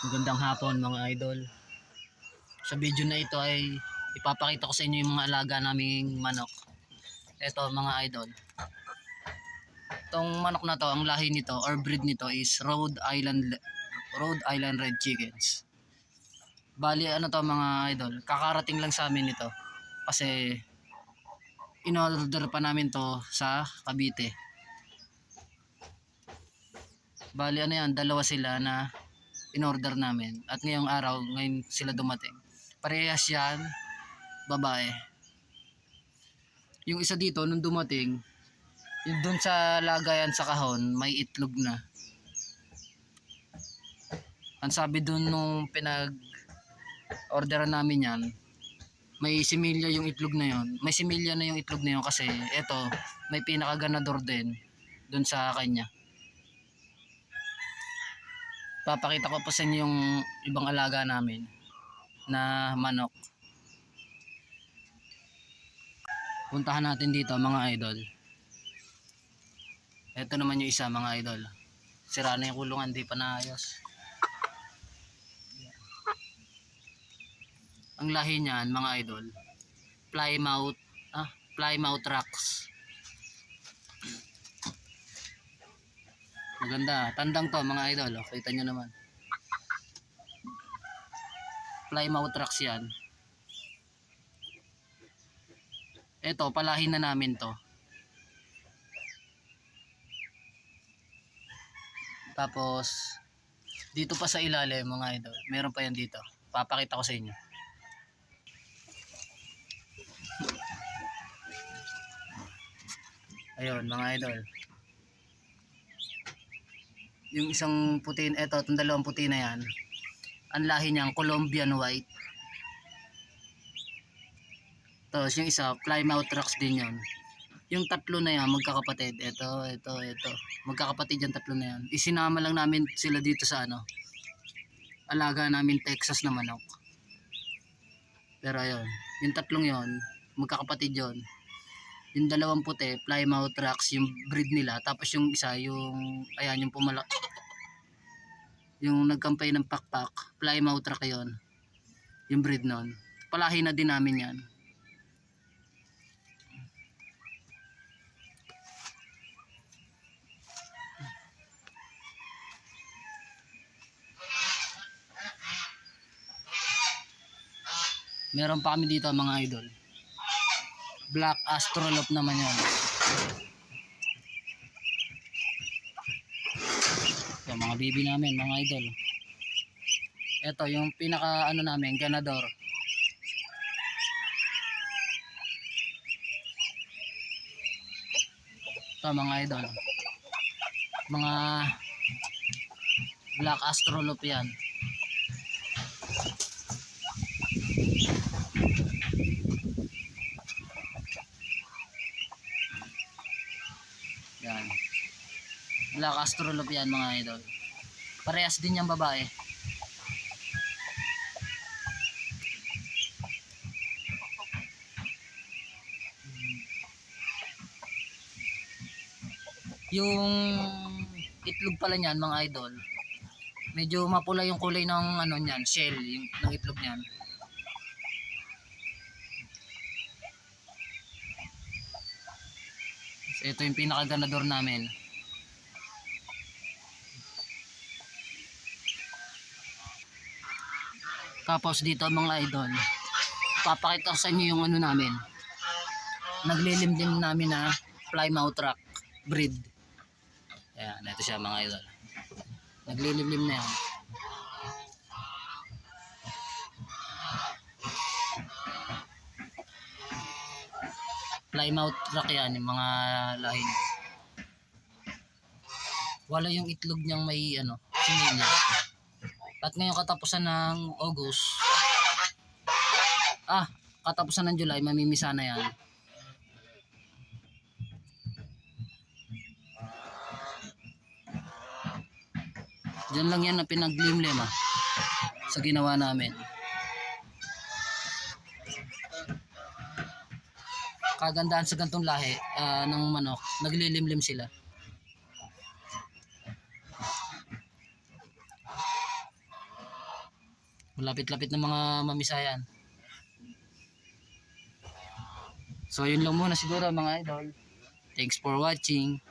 Magandang hapon mga idol. Sa video na ito ay ipapakita ko sa inyo yung mga alaga naming manok. Ito mga idol. Itong manok na to, ang lahi nito or breed nito is Rhode Island Red Chickens. Bali ano to mga idol, kakarating lang sa amin ito. Kasi in-order pa namin to sa Cavite. Bali ano yan, dalawa sila na in-order namin at ngayon sila dumating. Parehas yan babae. Yung isa dito nung dumating, yung dun sa lagayan sa kahon may itlog na. Ang sabi dun nung pinag orderan namin yan, may similya yung itlog na yon. May similya na yung itlog na yon kasi eto may pinakaganador din dun sa kanya. Papakita ko po sa inyo yung ibang alaga namin na manok. Puntahan natin dito mga idol. Ito naman yung isa mga idol. Sira na yung kulungan, di pa naayos. Ang lahi niyan mga idol, Plymouth Rocks. Maganda, tandang to mga idol, oh, kita nyo naman. Plymouth Rocks yan. Ito, palahin na namin to. Tapos dito pa sa ilalim mga idol, meron pa yan dito. Papakita ko sa inyo. Ayun mga idol. Yung isang puti, eto, itong dalawang puti na yan, ang lahi niyang Colombian White. Tapos yung isa, Plymouth Rocks din yun. Yung tatlo na yan, magkakapatid. Ito. Magkakapatid yung tatlo na yan. Isinama lang namin sila dito sa alaga namin Texas na manok. Pero ayun, yung tatlong yon, magkakapatid yon. Yung dalawang puti, Plymouth Rocks, yung breed nila. Tapos yung isa, ayan, yung nagkampay ng pakpak, Plymouth Rock yon. Yung breed nun. Palahi na din namin yan. Meron pa kami dito mga idol. Black Astrolop naman yan. Yung mga bibi namin mga idol. Ito yung pinaka namin, ganador. Ito mga idol. Mga Black Astrolop yan. Yan. Black Astrolop yan mga idol. Parehas din yung babae. Yung itlog pala niyan mga idol, medyo mapula yung kulay ng niyan, shell, ng itlog niyan. So, ito yung pinakaganador namin. Tapos dito mga idol, papakita ko sa inyo yung namin. Naglilimlim namin na Plymouth Rock breed. Ayan, ito siya mga idol. Naglilimlim na yan. Plymouth Rock yan, yung mga lahi niya. Wala yung itlog niyang may similya. At ngayong katapusan ng August, katapusan ng July, mamimisa na yan. Diyan lang yan na pinaglimlim sa ginawa namin. Kagandahan sa gantong lahi ng manok, naglilimlim sila. Malapit-lapit ng mga mamisayan. So yun lang muna siguro mga idol. Thanks for watching.